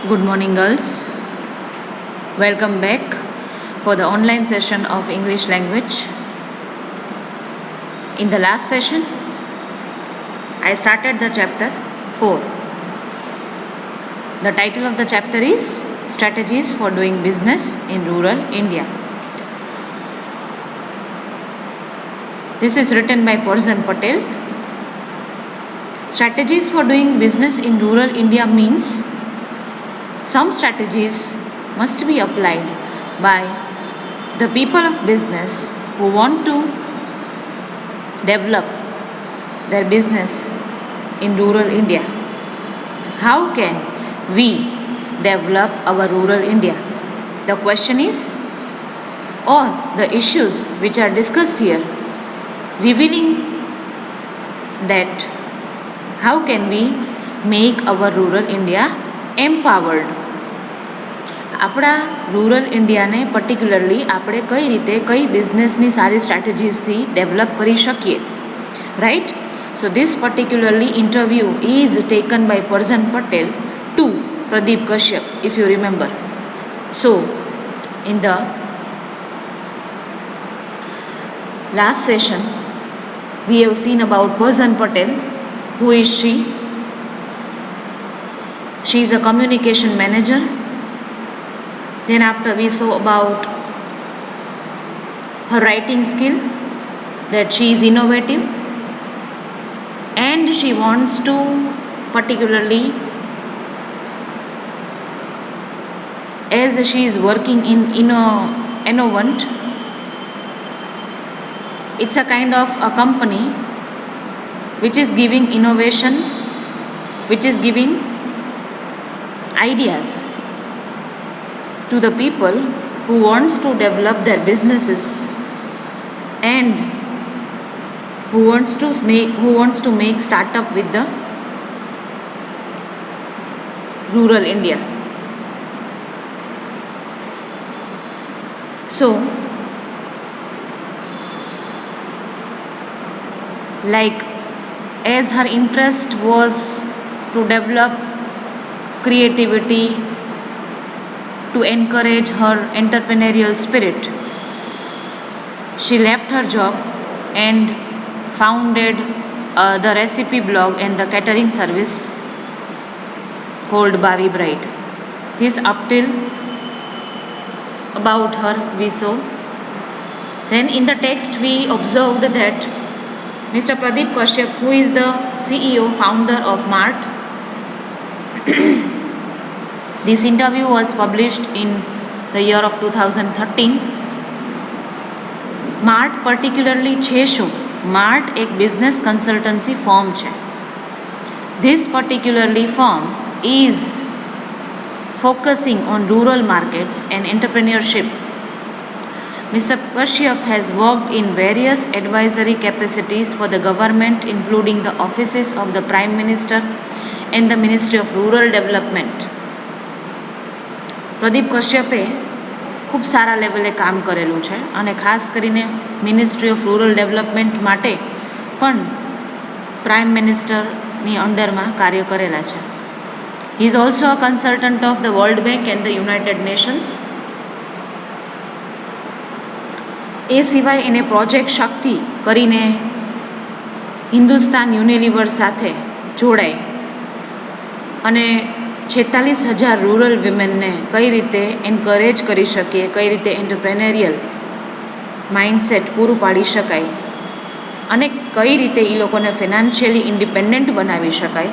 Good morning, girls. Welcome back for the online session of English language. In the last session, I started the chapter 4. The title of the chapter is Strategies for Doing Business in Rural India. This is written by Parzan Patel. Strategies for doing business in rural India means some strategies must be applied by the people of business who want to develop their business in rural India. How can we develop our rural India? The question is, or the issues which are discussed here, revealing that how can we make our rural India empowered. આપણા rural ઇન્ડિયાને particularly આપણે કઈ રીતે કઈ બિઝનેસની સારી સ્ટ્રેટેજીસથી develop કરી શકીએ, right? So this particularly interview is taken by Parzan Patel to Pradeep Kashyap, if you remember. So in the last session we have seen about Parzan Patel. Who is she? She is a communication manager. Then after we saw about her writing skill, that she is innovative and she wants to particularly, as she is working in Innovant, it's a kind of a company which is giving innovation, which is giving ideas to the people who wants to develop their businesses and who wants to make startup with the rural India. So like, as her interest was to develop creativity, to encourage her entrepreneurial spirit, she left her job and founded the recipe blog and the catering service called Bhavi Bride. This up till about her we saw. Then in the text we observed that Mr. Pradeep Kashyap, who is the CEO, founder of MART, this interview was published in the year of 2013. MART particularly છે શું? MART એક business consultancy firm છે. This particularly firm is focusing on rural markets and entrepreneurship. Mr. Kashyap has worked in various advisory capacities for the government, including the offices of the Prime Minister and the Ministry of Rural Development. Pradeep કશ્યપે ખૂબ સારા લેવલે કામ કરેલું છે અને ખાસ કરીને ministry of rural development માટે પણ પ્રાઇમ મિનિસ્ટરની અંડરમાં કાર્ય કરેલા છે. He is also a consultant of the World Bank and the United Nations. એ સિવાય એને પ્રોજેક્ટ શક્તિ કરીને હિન્દુસ્તાન યુનિલિવર સાથે જોડાય અને 46,000 રૂરલ વિમેનને કઈ રીતે એન્કરેજ કરી શકીએ, કઈ રીતે એન્ટરપ્રેનેરિયલ માઇન્ડસેટ પૂરું પાડી શકાય અને કઈ રીતે એ લોકોને ફિનાન્શિયલી ઇન્ડિપેન્ડન્ટ બનાવી શકાય,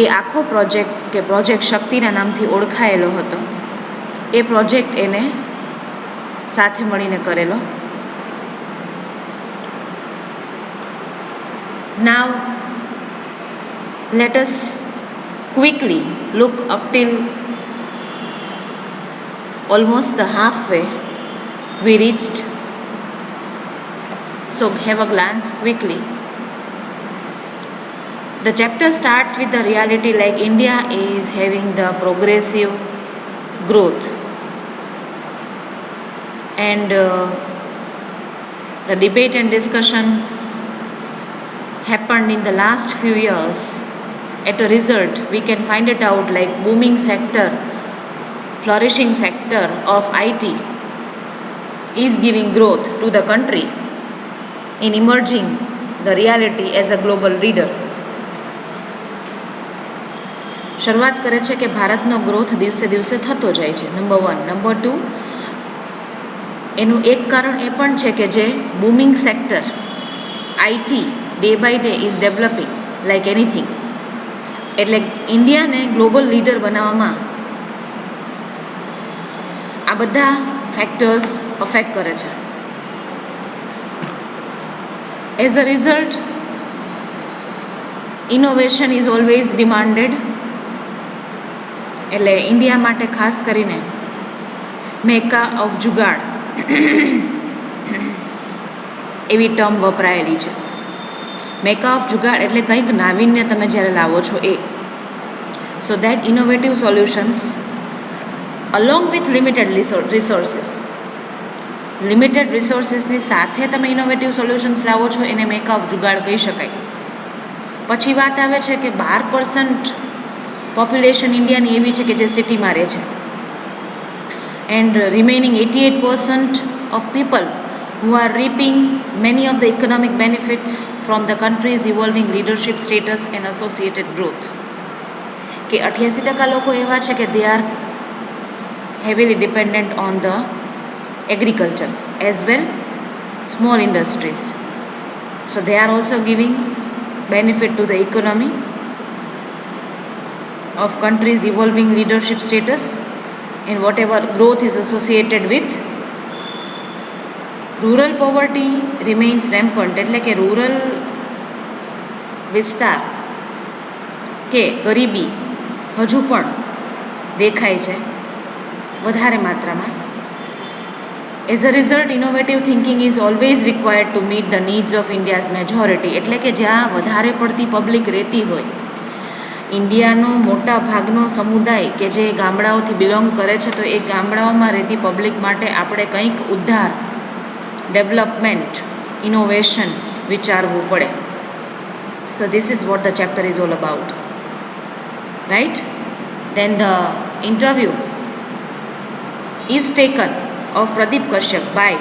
એ આખો પ્રોજેક્ટ કે પ્રોજેક્ટ શક્તિના નામથી ઓળખાયેલો હતો. એ પ્રોજેક્ટ એને સાથે મળીને કરેલો. Now let us quickly look up till almost the halfway we reached. So have a glance quickly. The chapter starts with the reality like India is having the progressive growth and the debate and discussion happened in the last few years At a result, we can find it out like booming sector, flourishing sector of IT is giving growth to the country in emerging the reality as a global leader. શરૂઆત કરે છે કે ભારતનો growth દિવસે દિવસે થતો જાય છે, નંબર 1. નંબર 2, એનું એક કારણ એ પણ છે કે જે booming sector IT day by day is developing like anything. એટલે ઇન્ડિયાને ગ્લોબલ લીડર બનાવવામાં આ બધા ફેક્ટર્સ અફેક્ટ કરે છે. As a result, innovation is always demanded. એટલે ઇન્ડિયા માટે ખાસ કરીને મેકા ઓફ જુગાડ એવી ટર્મ વપરાયેલી છે. મેકા ઓફ જુગાડ એટલે કંઈક નાવીન્ય તમે જ્યારે લાવો છો એ. So that innovative solutions along with limited રિસોર્સિસની સાથે તમે ઇનોવેટિવ સોલ્યુશન્સ લાવો છો, એને મેકા ઓફ જુગાડ કહી શકાય. પછી વાત આવે છે કે 12% પોપ્યુલેશન ઇન્ડિયાની એવી છે કે જે સિટીમાં રહે છે, and remaining 88% of people who are reaping many of the economic benefits from the country's evolving leadership status and associated growth. કે 88% લોકો એવા છે કે they are heavily dependent on the agriculture as well small industries. So they are also giving benefit to the economy of country's evolving leadership status and whatever growth is associated with. Rural poverty remains rampant, એટલે કે rural વિસ્તાર કે ગરીબી હજુ પણ દેખાય છે વધારે માત્રામાં. As a result, innovative thinking is always required to meet the needs of India's majority. એટલે કે જ્યાં વધારે પડતી પબ્લિક રહેતી હોય, ઇન્ડિયાનો મોટા ભાગનો સમુદાય કે જે ગામડાઓથી બિલોંગ કરે છે, તો એ ગામડાઓમાં રહેતી પબ્લિક માટે આપણે કંઈક ઉદ્ધાર, ડેવલપમેન્ટ, ઇનોવેશન વિચારવું પડે. So this is what the chapter is all about, right. Then the interview is taken of Pradeep Kashyap by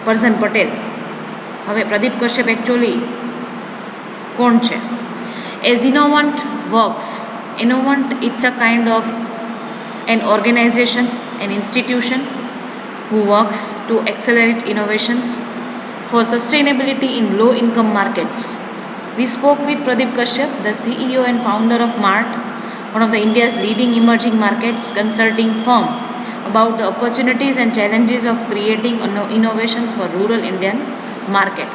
Parzan Patel. હવે પ્રદીપ કશ્યપ એકચ્યુઅલી કોણ છે? As Innovant works, Innovant it's a kind of an organization, an institution who works to accelerate innovations for sustainability in low income markets. We spoke with Pradeep Kashyap, the CEO and founder of MART, one of the India's leading emerging markets consulting firm, about the opportunities and challenges of creating innovations for rural Indian market.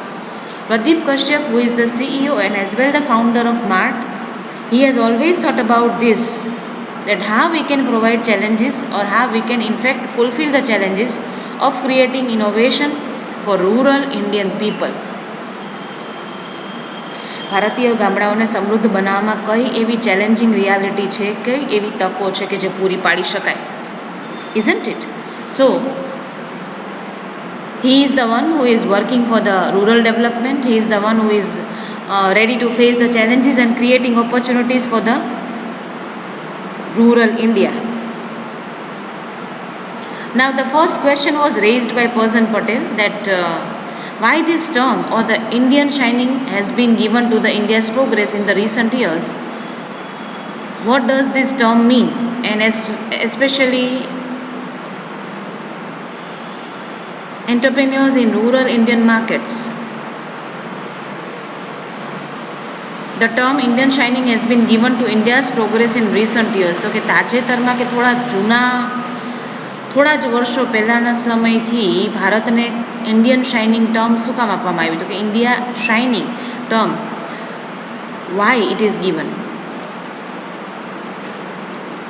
Pradeep Kashyap, who is the CEO and as well the founder of MART, he has always thought about this, that how we can provide challenges or how we can in fact fulfill the challenges of creating innovation for rural Indian people. ભારતીય ગામડાઓને સમૃદ્ધ બનાવવામાં કઈ એવી challenging reality છે, કઈ એવી તકો છે કે જે પૂરી પાડી શકાય, isn't it? So he is the one who is working for the rural development. He is the one who is ready to face the challenges and creating opportunities for the rural India. Now the first question was raised by Parzan Patel that why this term or the Indian shining has been given to the India's progress in the recent years. What does this term mean? And especially entrepreneurs in rural Indian markets. The term Indian shining has been given to India's progress in recent years. તો કે તાજેતરમાં કે થોડા જ વર્ષો પહેલાંના સમયથી ભારતને ઇન્ડિયન શાઇનિંગ ટર્મ શું કામ આપવામાં આવ્યું? તો કે India shining term Y it is given.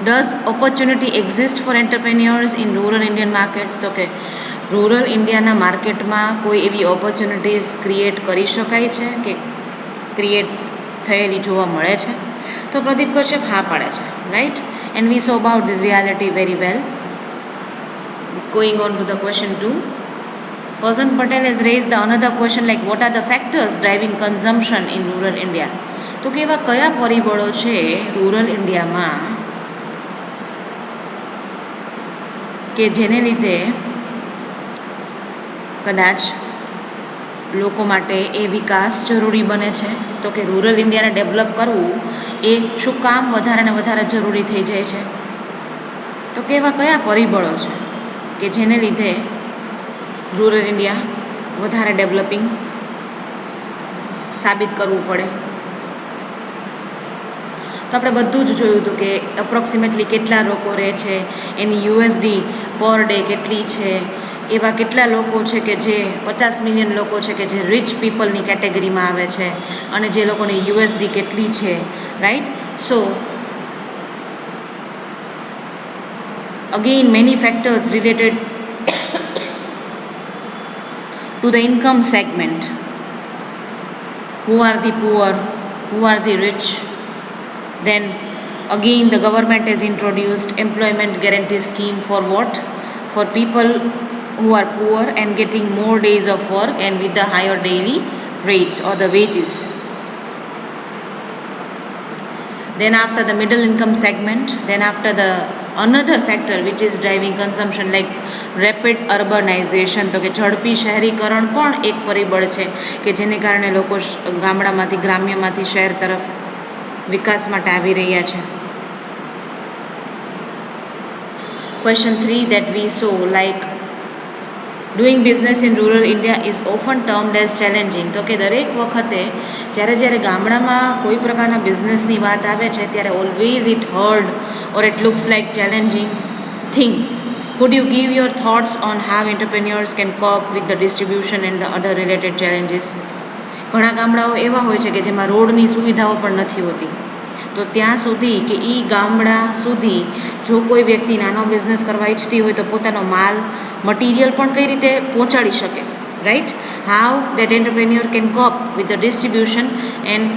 Does opportunity exist for entrepreneurs in rural Indian markets? તો કે રૂરલ ઇન્ડિયાના માર્કેટમાં કોઈ એવી ઓપોર્ચ્યુનિટીઝ ક્રિએટ કરી શકાય છે કે ક્રિએટ થયેલી જોવા મળે છે? તો પ્રદીપ કશ્યપ હા પાડે છે, right. And we so about this reality very well. Going on to the question 2, Parzan Patel has raised the another question like what are the factors driving consumption in rural India? તો કે એવા કયા પરિબળો છે rural ઇન્ડિયામાં કે જેને લીધે કદાચ લોકો માટે એ વિકાસ જરૂરી બને છે? તો કે રૂરલ ઇન્ડિયાને ડેવલપ કરવું એ શું કામ વધારે ને વધારે જરૂરી થઈ જાય છે? તો કે એવા કયા પરિબળો છે કે જેને લીધે રૂરલ ઇન્ડિયા વધારે ડેવલપિંગ સાબિત કરવું પડે? તો આપણે બધું જ જોયું હતું કે એપ્રોક્સિમેટલી કેટલા લોકો રહે છે, એની યુએસડી પર ડે કેટલી છે, એવા કેટલા લોકો છે કે જે 50 મિલિયન લોકો છે કે જે રિચ પીપલની કેટેગરીમાં આવે છે, અને જે લોકોની યુએસડી કેટલી છે, right? So again many factors related to the income segment. Who are the poor? Who are the rich? Then again the government has introduced employment guarantee scheme for what? For people who are poor and getting more days of work and with the higher daily rates or the wages. Then after the middle income segment, then after the another factor which is driving consumption like rapid urbanization, તો કે ઝડપી શહેરીકરણ પણ એક પરિબળ છે કે જેને કારણે લોકો ગામડામાંથી ગ્રામ્યમાંથી શહેર તરફ વિકાસ માટે આવી રહ્યા છે. Question 3 that we saw, like doing business in rural India is often termed as challenging. તો કે દરેક વખતે જ્યારે ગામડામાં કોઈ પ્રકારના બિઝનેસની વાત આવે છે ત્યારે always it heard or it looks like challenging thing. Could you give your thoughts on how entrepreneurs can cope with the distribution and the other related challenges? ઘણા ગામડાઓ એવા હોય છે કે જેમાં રોડની સુવિધાઓ પણ નથી હોતી, તો ત્યાં સુધી કે એ ગામડા સુધી જો કોઈ વ્યક્તિ નાનો બિઝનેસ કરવા ઈચ્છતી હોય તો પોતાનો માલ મટીરિયલ પણ કઈ રીતે પહોંચાડી શકે, right? How that entrepreneur can cope with the distribution and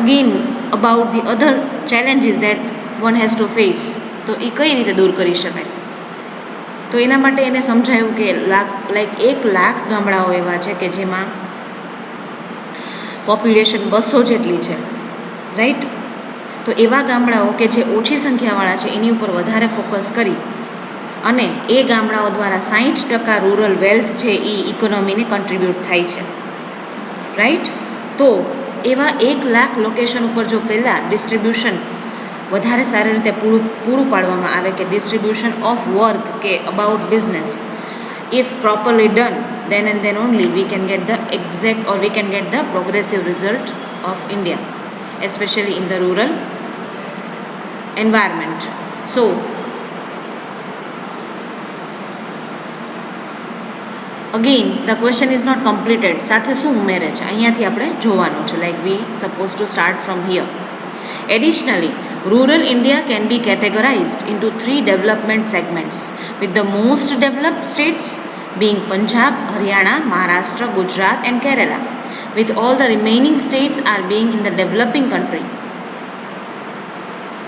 again about the other challenges that one has to face, તો એ કઈ રીતે દૂર કરી શકાય? તો એના માટે એને સમજાયું કે લાઈક 1 લાખ ગામડાઓ એવા છે કે જેમાં પોપ્યુલેશન 200 જેટલી છે, રાઈટ? તો એવા ગામડાઓ કે જે ઓછી સંખ્યાવાળા છે એની ઉપર વધારે ફોકસ કરી અને એ ગામડાઓ દ્વારા 60% રૂરલ વેલ્થ છે એ ઇકોનોમીને કન્ટ્રીબ્યુટ થાય છે, રાઈટ? તો એવા 1 લાખ લોકેશન ઉપર જો પહેલાં ડિસ્ટ્રીબ્યુશન વધારે સારી રીતે પૂરું પાડવામાં આવે કે ડિસ્ટ્રીબ્યુશન ઓફ વર્ક કે about business if properly done, then and then only we can get the exact or we can get the progressive result of India, especially in the rural environment. So again the question is not completed. સાથે શું ઉમેરે છે અહીંયાથી આપણે જોવાનું છે, like we supposed to start from here. Additionally, rural India can be categorized into 3 development segments, with the most developed states being Punjab, Haryana, Maharashtra, Gujarat and Kerala, with all the remaining states are being in the developing country.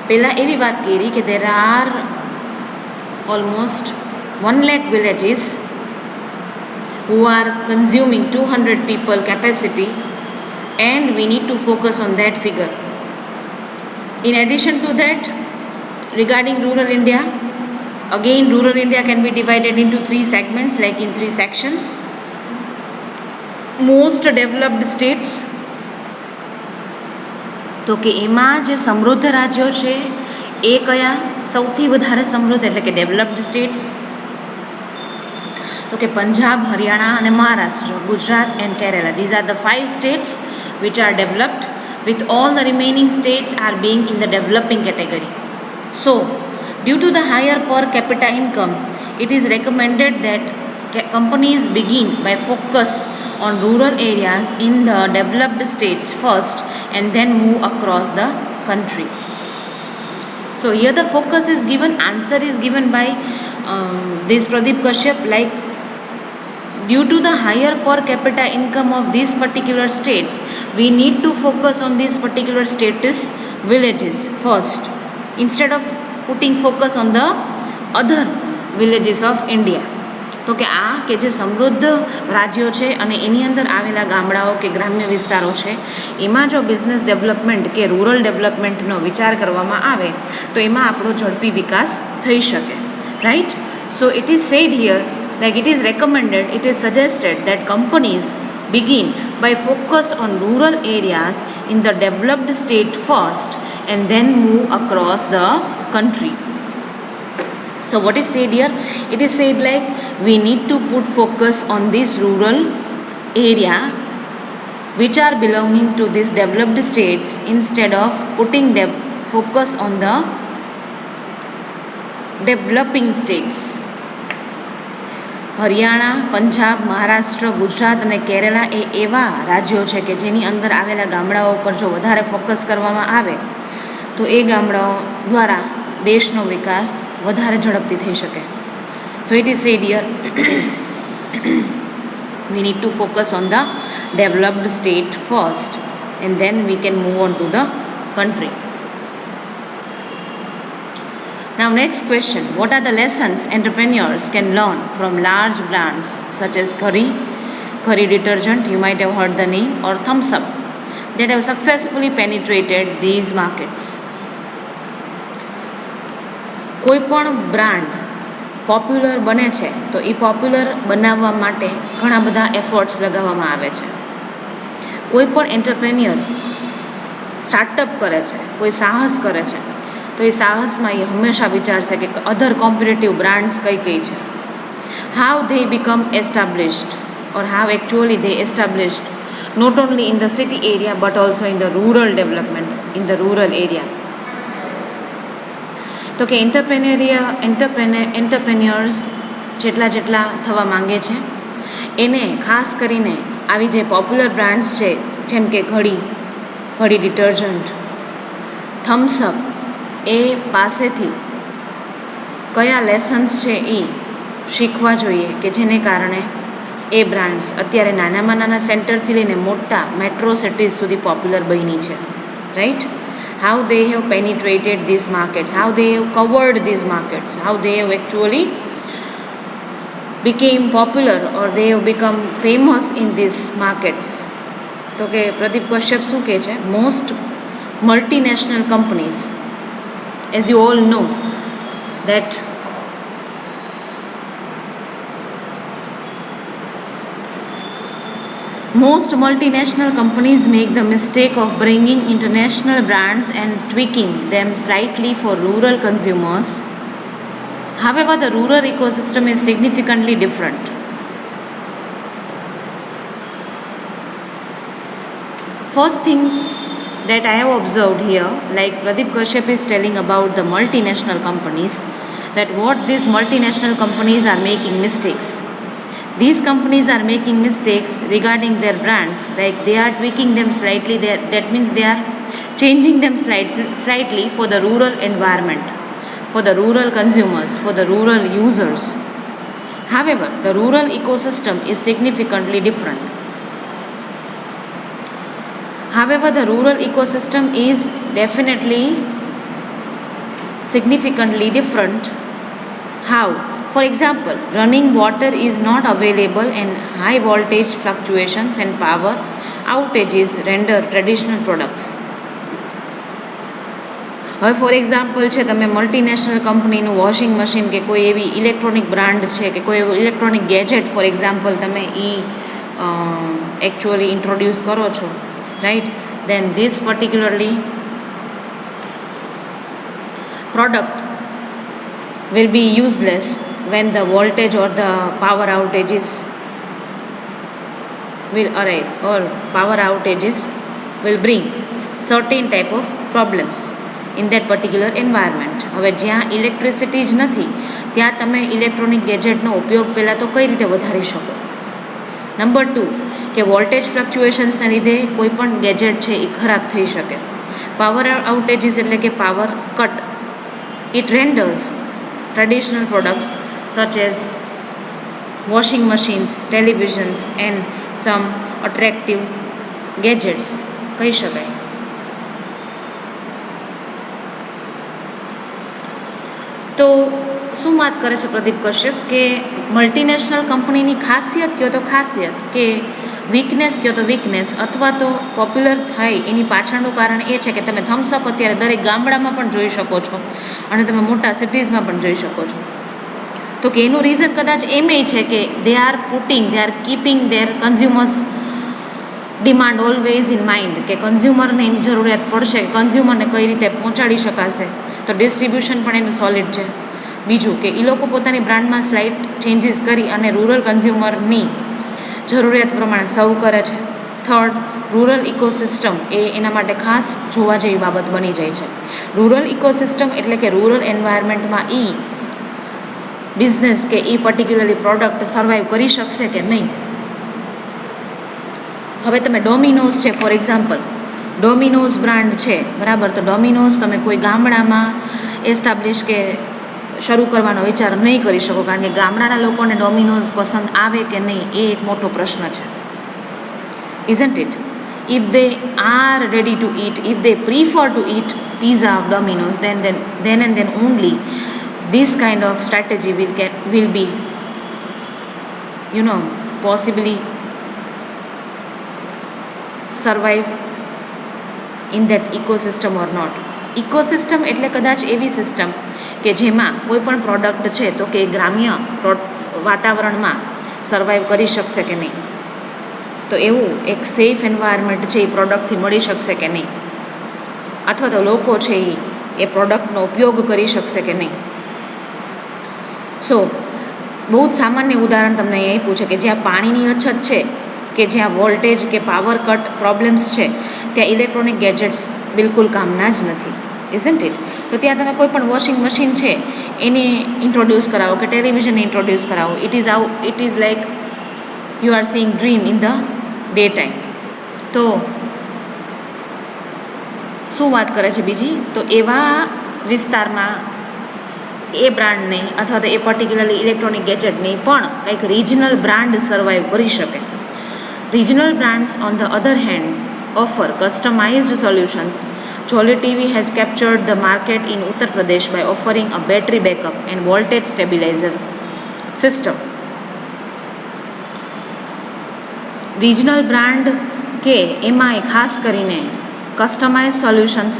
પહેલાં એવી વાત કરી કે there are almost 1 lakh villages who are consuming 200 people capacity, and we need to focus on that figure. In addition to that, regarding rural India, again rural India can be divided into 3 segments, like in 3 sections. Most developed states, તો કે એમાં જે સમૃદ્ધ રાજ્યો છે એ કયા? સૌથી વધારે સમૃદ્ધ એટલે કે ડેવલપ્ડ સ્ટેટ્સ, તો કે પંજાબ, હરિયાણા અને Maharashtra, Gujarat and Kerala. These are the 5 states which are developed, with all the remaining states are being in the developing category. So due to the higher per capita income, it is recommended that companies begin by focus on rural areas in the developed states first and then move across the country. So here the focus is given, answer is given by this Pradeep Kashyap, like due to the higher per capita income of these particular states, we need to focus on these particular status villages first, instead of putting focus on the other villages of India. તો કે આ કે જે સમૃદ્ધ રાજ્યો છે અને એની અંદર આવેલા ગામડાઓ કે ગ્રામ્ય વિસ્તારો છે એમાં જો બિઝનેસ ડેવલપમેન્ટ કે રૂરલ ડેવલપમેન્ટનો વિચાર કરવામાં આવે તો એમાં આપણો ઝડપી વિકાસ થઈ શકે, right. So it is said here like it is recommended, it is suggested that companies begin by focus on rural areas in the developed state first and then move across the country. So what is said here? It is said like we need to put focus on this rural area which are belonging to these developed states instead of putting the focus on the developing states. Haryana, Punjab, Maharashtra, Gujarat અને કેરલા એ એવા રાજ્યો છે કે જેની અંદર આવેલા ગામડાઓ પર જો વધારે ફોકસ કરવામાં આવે તો એ ગામડાઓ દ્વારા દેશનો વિકાસ વધારે ઝડપથી થઈ શકે. So it is said here we need to focus on the developed state first and then we can move on to the country. Now next question, what are the lessons entrepreneurs can learn from large brands such as Curry detergent, you might have heard the name, or Thumbs Up that have successfully penetrated these markets? કોઈ પણ brand popular બને છે તો એ popular બનાવવા માટે ઘણા બધા efforts લગાવવામાં આવે છે. કોઈ પણ એન્ટરપ્રેન્યોર સ્ટાર્ટઅપ કરે છે, કોઈ સાહસ કરે છે તો એ સાહસમાં એ હંમેશા વિચારશે કે અધર કોમ્પિટિટિવ બ્રાન્ડ્સ કઈ કઈ છે, how they become established or how actually they established not only in the city area but also in the rural development, in the rural area. તો કે એન્ટરપ્રેન્યોર્સ જેટલા થવા માંગે છે એને ખાસ કરીને આવી જે પોપ્યુલર બ્રાન્ડ્સ છે જેમ કે ઘડી ડિટર્જન્ટ, થમ્સ અપ એ પાસેથી કયા લેસન્સ છે એ શીખવા જોઈએ કે જેને કારણે એ બ્રાન્ડ્સ અત્યારે નાનામાં નાના સેન્ટરથી લઈને મોટા મેટ્રો સિટીઝ સુધી પોપ્યુલર બની છે, right. How they have penetrated these markets, how they have covered these markets, how they have actually became popular or they have become famous in these markets. તો કે પ્રદીપ કશ્યપ શું કહે છે, most multinational companies, as you all know that most multinational companies make the mistake of bringing international brands and tweaking them slightly for rural consumers. However, the rural ecosystem is significantly different. First thing that I have observed here, like Pradeep Kashyap is telling about the multinational companies, that what these multinational companies are making mistakes. These companies are making mistakes regarding their brands, like they are tweaking them slightly, that means they are changing them slightly for the rural environment, for the rural consumers, for the rural users. However, the rural ecosystem is significantly different. However, the rural ecosystem is definitely significantly different. How? For example, running water is not available and high voltage fluctuations and power outages render traditional products. હવે for example છે તમે multinational કંપનીનું washing machine કે કોઈ એવી electronic brand છે કે કોઈ એવું ઇલેક્ટ્રોનિક ગેજેટ ફોર એક્ઝામ્પલ તમે એકચ્યુઅલી ઇન્ટ્રોડ્યુસ કરો છો, right, then this particularly product will be useless when the voltage or the power outages will arise or power outages will bring certain type of problems in that particular environment. હવે જ્યાં electricity જ નથી ત્યાં તમે electronic ગેજેટનો ઉપયોગ પહેલાં તો કઈ રીતે વધારી શકો. નંબર 2 કે વોલ્ટેજ ફ્લક્ચ્યુએશન્સને લીધે કોઈ પણ ગેજેટ છે એ ખરાબ થઈ શકે. પાવર આઉટેજીસ એટલે કે power cut, it renders traditional products such as washing machines, televisions and some attractive gadgets કહી શકાય. તો શું વાત કરે છે પ્રદીપ કશ્યપ કે મલ્ટીનેશનલ કંપનીની ખાસિયત કહો તો ખાસિયત, કે વીકનેસ કહો તો વીકનેસ, અથવા તો પોપ્યુલર થાય એની પાછળનું કારણ એ છે કે તમે થમ્સઅપ અત્યારે દરેક ગામડામાં પણ જોઈ શકો છો અને તમે મોટા સિટીઝમાં પણ જોઈ શકો છો. તો કે એનું રીઝન કદાચ એમ છે કે they are keeping there consumers demand always in mind, કે કન્ઝ્યુમરને એની જરૂરિયાત પડશે, કન્ઝ્યુમરને કઈ રીતે પહોંચાડી શકાશે, તો ડિસ્ટ્રીબ્યુશન પણ એનું સોલિડ છે. બીજું કે એ લોકો પોતાની બ્રાન્ડમાં સ્લાઇટ ચેન્જીસ કરી અને રૂરલ કન્ઝ્યુમરની જરૂરિયાત પ્રમાણે સર્વ કરે છે. થર્ડ, રૂરલ ઇકોસિસ્ટમ એ એના માટે ખાસ જોવા જેવી બાબત બની જાય છે. રૂરલ ઇકોસિસ્ટમ એટલે કે રૂરલ એન્વાયરમેન્ટમાં બિઝનેસ કે પર્ટિક્યુલરલી પ્રોડક્ટ સર્વાઈવ કરી શકશે કે નહીં. હવે તમે ડોમિનોઝ છે ફોર એક્ઝામ્પલ, ડોમિનોઝ બ્રાન્ડ છે બરાબર, તો ડોમિનોઝ તમે કોઈ ગામડામાં એસ્ટાબ્લિશ કે શરૂ કરવાનો વિચાર નહીં કરી શકો, કારણ કે ગામડાના લોકોને ડોમિનોઝ પસંદ આવે કે નહીં એ એક મોટો પ્રશ્ન છે. Isn't it? If they are ready to eat, if they prefer to eat pizza of Domino's, then and then only this kind of strategy will be possibly survive in that ecosystem or not. Ecosystem એટલે કદાચ એવી system કે જેમાં કોઈ પણ product છે તો કે ગ્રામ્ય વાતાવરણમાં સર્વાઈવ કરી શકશે કે નહીં, તો એવું એક સેફ એન્વાયરમેન્ટ છે એ પ્રોડક્ટથી મળી શકશે કે નહીં, અથવા તો લોકો છે એ પ્રોડક્ટનો ઉપયોગ કરી શકશે કે નહીં. સો બહુ જ સામાન્ય ઉદાહરણ તમને અહીં આપ્યું છે કે જ્યાં પાણીની અછત છે, કે જ્યાં વોલ્ટેજ કે પાવર કટ પ્રોબ્લેમ્સ છે, ત્યાં ઇલેક્ટ્રોનિક ગેજેટ્સ બિલકુલ કામના જ નથી. Isn't it? તો ત્યાં તમે કોઈ પણ વોશિંગ મશીન છે એને ઇન્ટ્રોડ્યુસ કરાવો કે ટેલિવિઝનને ઇન્ટ્રોડ્યુસ કરાવો, it is like you are seeing dream in the day time. તો શું વાત કરે છે બીજી, તો એવા વિસ્તારમાં એ બ્રાન્ડને અથવા તો એ પર્ટિક્યુલરલી ઇલેક્ટ્રોનિક ગેજેટને પણ કંઈક રિજનલ બ્રાન્ડ સર્વાઈવ કરી શકે. Regional brands, on the other hand, offer customized solutions. Jolly TV has captured the market in Uttar Pradesh by offering a battery backup and voltage stabilizer system. Regional brand કે એમાંય ખાસ કરીને customize solutions,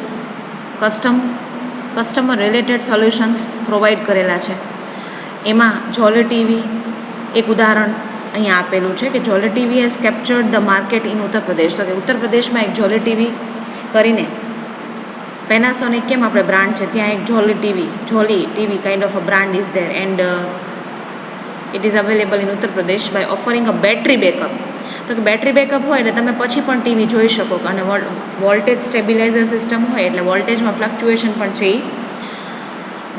customer related solutions provide કરેલા છે. એમાં જોલી TV એક ઉદાહરણ અહીંયા આપેલું છે કે Jolly TV has captured the market in Uttar Pradesh. તો કે ઉત્તર પ્રદેશમાં એક જોલી ટીવી કરીને પેનાસોનિક કેમ આપણે બ્રાન્ડ છે, ત્યાં એક Jolly TV kind of a brand is there and it is available in Uttar Pradesh by offering a battery backup. તો કે બેટરી બેકઅપ હોય એટલે તમે પછી પણ ટીવી જોઈ શકો, અને વોલ્ટેજ સ્ટેબિલાઇઝર સિસ્ટમ હોય એટલે વોલ્ટેજમાં ફ્લક્ચ્યુએશન પણ છે એ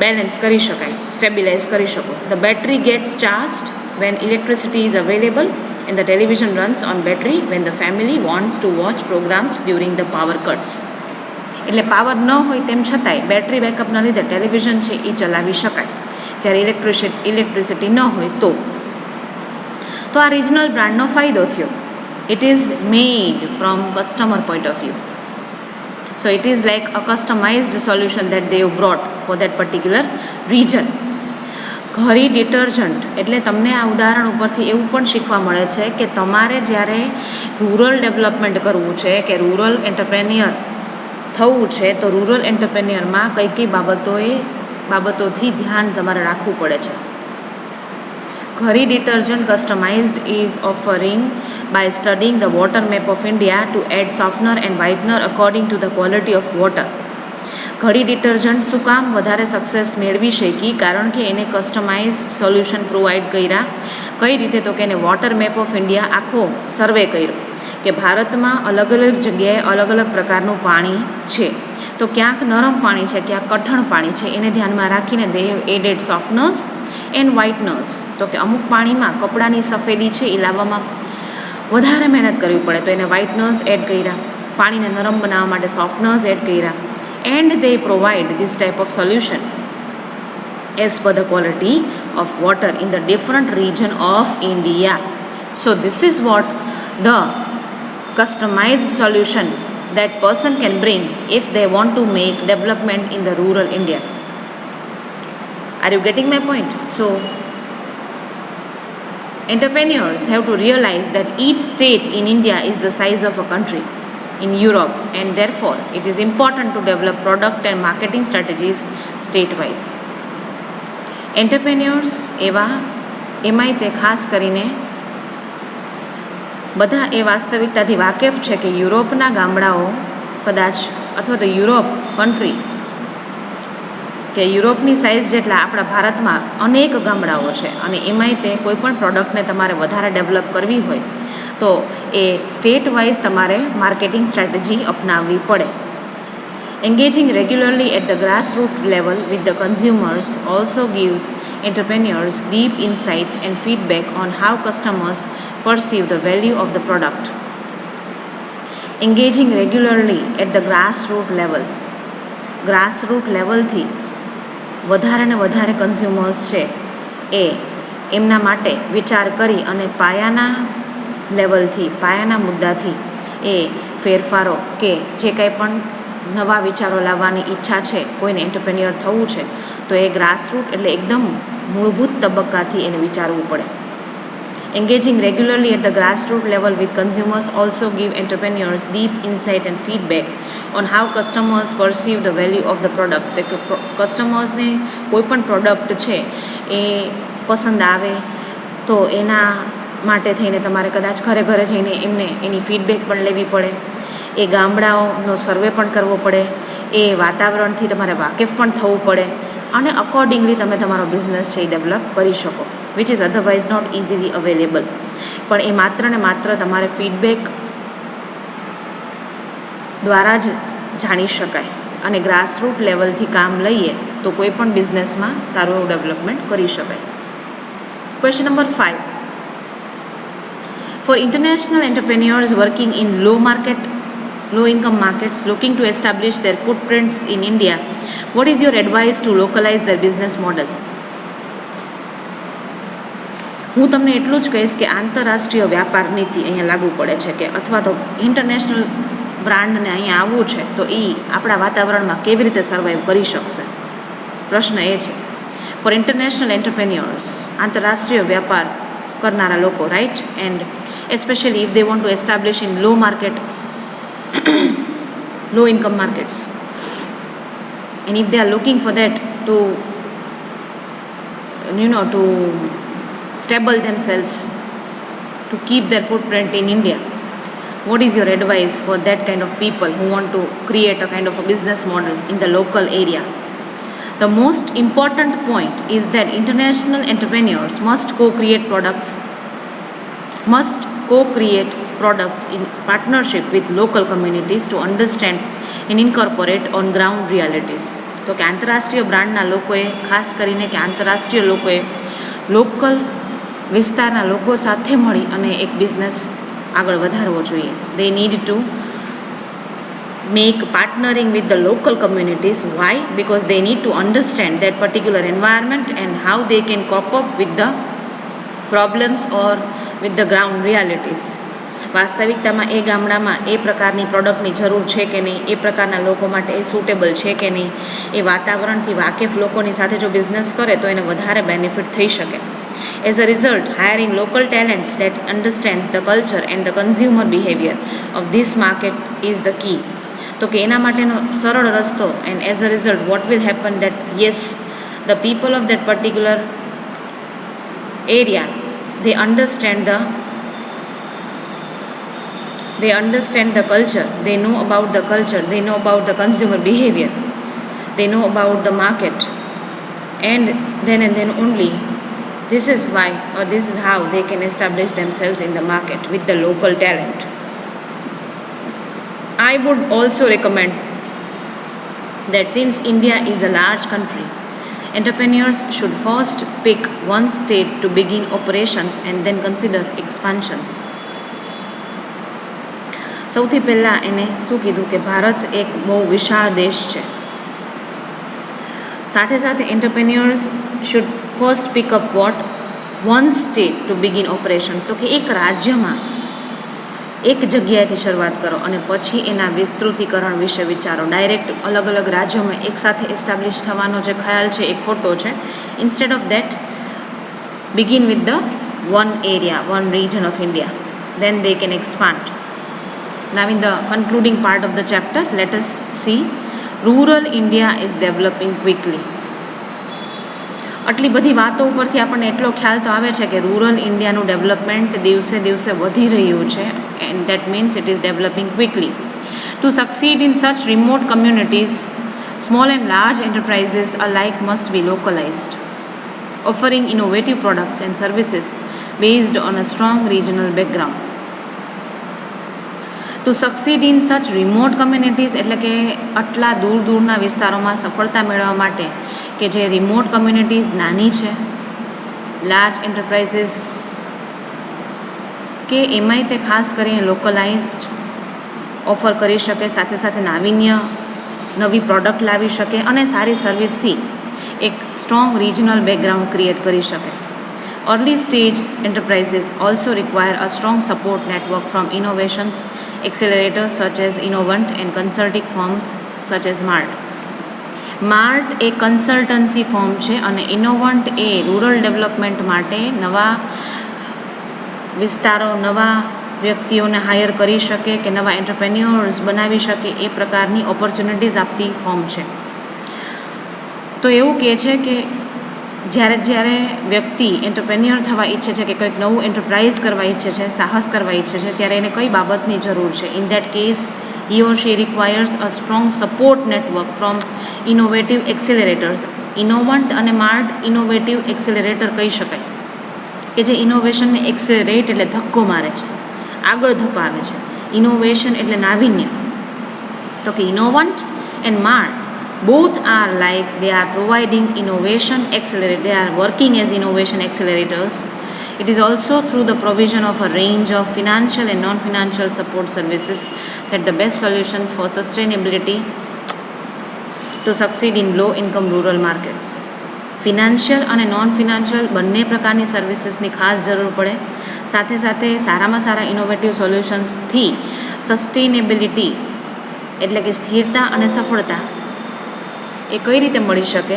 બેલેન્સ કરી શકાય, સ્ટેબિલાઇઝ કરી શકો. The battery gets charged when electricity is available and the television runs on battery when the family wants to watch programs during the power cuts. એટલે પાવર ન હોય તેમ છતાંય બેટરી બેકઅપના લીધે ટેલિવિઝન છે એ ચલાવી શકાય જ્યારે ઇલેક્ટ્રિસિટી ન હોય તો. તો આ રિજનલ બ્રાન્ડનો ફાયદો થયો. It is made from customer point of view. So it is like a customised solution that they have brought for that particular region. Ghari detergent એટલે તમને આ ઉદાહરણ ઉપરથી એવું પણ શીખવા મળે છે કે તમારે જ્યારે રૂરલ ડેવલપમેન્ટ કરવું છે કે રૂરલ એન્ટરપ્રેન્યોર થવું છે તો રૂરલ એન્ટરપ્રેન્યોરમાં કઈ કઈ બાબતોથી ધ્યાન તમારે રાખવું પડે છે. Ghari detergent customised is offering by studying the water map of India to add softener and whitener according to the quality of water. Ghadi detergent શું કામ વધારે સક્સેસ મેળવી શકી? કારણ કે એને કસ્ટમાઇઝ સોલ્યુશન પ્રોવાઈડ કર્યા. કઈ રીતે? તો કે એને વોટર મેપ ઓફ ઇન્ડિયા આખો સર્વે કર્યો કે ભારતમાં અલગ અલગ જગ્યાએ અલગ અલગ પ્રકારનું પાણી છે, તો ક્યાંક નરમ પાણી છે, ક્યાંક કઠણ પાણી છે, એને ધ્યાનમાં રાખીને દે હેવ એડેડ સોફ્ટનર્સ એન્ડ વ્હાઇટનર્સ. તો કે અમુક પાણીમાં કપડાની સફેદી છે એ લાવવામાં વધારે મહેનત કરવી પડે તો એને વ્હાઇટનર્સ એડ કર્યા, પાણીને નરમ બનાવવા માટે સોફ્ટનર્સ એડ કર્યા. And they provide this type of solution as per the quality of water in the different region of India. So this is what the customized solution that person can bring if they want to make development in the rural India. Are you getting my point? So, entrepreneurs have to realize that each state in India is the size of a country in Europe, and therefore it is important to develop product and marketing strategies state-wise. Entrepreneurs એમાંય તે ખાસ કરીને બધા એ વાસ્તવિકતાથી વાકેફ છે કે યુરોપના ગામડાઓ કદાચ અથવા તો યુરોપ કન્ટ્રી કે યુરોપની સાઇઝ જેટલા આપણા ભારતમાં અનેક ગામડાઓ છે અને એમાંય તે કોઈપણ પ્રોડક્ટને તમારે વધારે ડેવલપ કરવી હોય તો એ સ્ટેટ વાઇઝ તમારે માર્કેટિંગ સ્ટ્રેટેજી અપનાવવી પડે. Engaging regularly at the grassroots level with the consumers also gives entrepreneurs deep insights and feedback on how customers perceive the value of the product. Engaging regularly at the grassroots level. Grassroots level થી વધારે ને વધારે consumers છે એ એમના માટે વિચાર કરી અને પાયાના લેવલથી પાયાના મુદ્દાથી એ ફેરફારો કે જે કંઈ પણ નવા વિચારો લાવવાની ઈચ્છા છે, કોઈને એન્ટરપ્રેન્યોર થવું છે તો એ ગ્રાસરૂટ એટલે એકદમ મૂળભૂત તબક્કાથી એને વિચારવું પડે. Engaging regularly at the grassroots level with consumers also give entrepreneurs deep insight and feedback on how customers perceive the value of the product. કસ્ટમર્સને કોઈ પણ પ્રોડક્ટ છે એ પસંદ આવે તો એના માટે થઈને તમારે કદાચ ઘરે ઘરે જઈને એમને એની ફીડબેક પણ લેવી પડે, એ ગામડાઓનો સર્વે પણ કરવો પડે, એ વાતાવરણથી તમારે વાકેફ પણ થવું પડે અને અકોર્ડિંગલી તમે તમારો બિઝનેસ છે એ ડેવલપ કરી શકો, which is otherwise not easily available. પણ એ માત્ર ને માત્ર તમારે ફીડબેક દ્વારા જ જાણી શકાય અને ગ્રાસરૂટ લેવલથી કામ લઈએ તો કોઈ પણ બિઝનેસમાં સારું એવું ડેવલપમેન્ટ કરી શકાય. Question number 5. For international entrepreneurs working in low income markets looking to establish their footprints in India, what is your advice to localize their business model? હું તમને એટલું જ કહીશ કે આંતરરાષ્ટ્રીય વ્યાપાર નીતિ અહીંયા લાગુ પડે છે કે અથવા તો ઇન્ટરનેશનલ બ્રાન્ડને અહીંયા આવવું છે તો એ આપણા વાતાવરણમાં કેવી રીતે સર્વાઈવ કરી શકશે, પ્રશ્ન એ છે. ફોર ઇન્ટરનેશનલ એન્ટરપ્રેન્યોર્સ, આંતરરાષ્ટ્રીય વ્યાપાર કરનારા લોકો, right, and especially if they want to establish in low income markets, and if they are looking for that to to stable themselves, to keep their footprint in India, what is your advice for that kind of people who want to create a kind of a business model in the local area? The most important point is that international entrepreneurs must co-create products in partnership with local communities to understand and incorporate on ground realities. તો કે આંતરરાષ્ટ્રીય બ્રાન્ડના લોકોએ ખાસ કરીને કે આંતરરાષ્ટ્રીય લોકોએ લોકલ વિસ્તારના લોકો સાથે મળી અને એક બિઝનેસ આગળ વધારવો જોઈએ. They need to make partnering with the local communities. Why? Because they need to understand that particular environment and how they can cope up with the problems or with the ground realities. વાસ્તવિકતામાં એ ગામડામાં એ પ્રકારની પ્રોડક્ટની જરૂર છે કે નહીં, એ પ્રકારના લોકો માટે એ સુટેબલ છે કે નહીં, એ વાતાવરણથી વાકેફ લોકોની સાથે જો બિઝનેસ કરે તો એને વધારે બેનિફિટ થઈ શકે. As a result, hiring local talent that understands the culture and the consumer behavior of this market is the key. તો કે એના માટેનો સરળ રસ્તો, and as a result what will happen that yes, the people of that particular area, they understand the culture, they know about the culture, they know about the consumer behavior, they know about the market, and then only this is why, or this is how they can establish themselves in the market with the local talent. I would also recommend that since India is a large country, entrepreneurs should first pick one state to begin operations and then consider expansions. સૌથી પહેલાં એને શું કીધું કે ભારત એક બહુ વિશાળ દેશ છે. સાથે સાથે entrepreneurs should first pick up what one state to begin operations. તો કે એક રાજ્યમાં એક જગ્યાએથી શરૂઆત કરો અને પછી એના વિસ્તૃતિકરણ વિશે વિચારો. ડાયરેક્ટ અલગ અલગ રાજ્યોમાં એકસાથે એસ્ટાબ્લિશ થવાનો જે ખ્યાલ છે એ ખોટો છે. Instead of that, begin with the one area, one region of India, then they can expand. Now in the concluding part of the chapter, let us see rural India is developing quickly. આટલી બધી વાતો ઉપરથી આપણને એટલો ખ્યાલ તો આવે છે કે રૂરલ ઇન્ડિયાનું ડેવલપમેન્ટ દિવસે દિવસે વધી રહ્યું છે, and that means it is developing quickly. To succeed in such remote communities, small and large enterprises alike must be localized, offering innovative products and services based on a strong regional background. To succeed in such remote communities એટલે કે આટલા દૂર દૂરના વિસ્તારોમાં સફળતા મેળવવા માટે કે જે રિમોટ કમ્યુનિટીઝ નાની છે, લાર્જ એન્ટરપ્રાઇઝીસ કે એમાંય તે ખાસ કરીને લોકલાઇઝડ ઓફર કરી શકે, સાથે સાથે નાવીન્ય નવી પ્રોડક્ટ લાવી શકે અને સારી સર્વિસથી એક સ્ટ્રોંગ રિજનલ બેકગ્રાઉન્ડ ક્રિએટ કરી શકે. Early stage enterprises also require a strong support network from innovations accelerators such as Innovant and consulting firms such as MART. MART A consultancy firm છે અને ઇનોવન્ટ એ રૂરલ ડેવલપમેન્ટ માટે નવા વિસ્તારો, નવા વ્યક્તિઓને higher કરી શકે કે નવા એન્ટરપ્રેન્યોર્સ બનાવી શકે એ પ્રકારની ઓપોર્ચ્યુનિટીઝ આપતી ફર્મ છે. તો એવું કહે છે કે જ્યારે વ્યક્તિ એન્ટરપ્રેન્યોર થવા ઈચ્છે છે કે કંઈક નવું એન્ટરપ્રાઇઝ કરવા ઈચ્છે છે, સાહસ કરવા ઈચ્છે છે, ત્યારે એને કઈ બાબતની જરૂર છે? In that case he or she requires a strong support network from innovative accelerators. ઇનોવન્ટ અને માર્ટ ઇનોવેટિવ એક્સેલરેટર કહી શકાય કે જે ઇનોવેશનને એક્સેલરેટ એટલે ધક્કો મારે છે, આગળ ધપાવે છે. ઇનોવેશન એટલે નાવીન્ય. તો કે innovant and mart both are like they are providing innovation accelerate, they are working as innovation accelerators. It is also through the provision of a range of financial and non-financial support services that the best solutions for sustainability to succeed in low income rural markets. Financial અને non financial બંને પ્રકારની સર્વિસીસની ખાસ જરૂર પડે. સાથે સાથે સારામાં સારા innovative સોલ્યુશન્સથી sustainability એટલે કે સ્થિરતા અને સફળતા એ કઈ રીતે મળી શકે,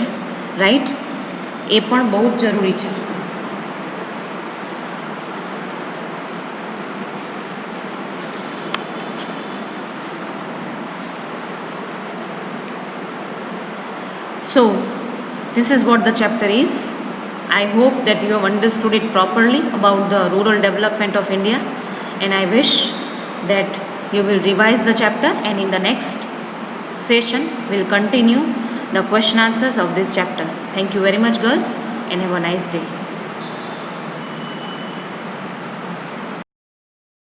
રાઈટ? એ પણ બહુ જ જરૂરી છે. So, this is what the chapter is. I hope that you have understood it properly about the rural development of India, and I wish that you will revise the chapter, and in the next session we'll continue the question answers of this chapter. Thank you very much, girls, and have a nice day.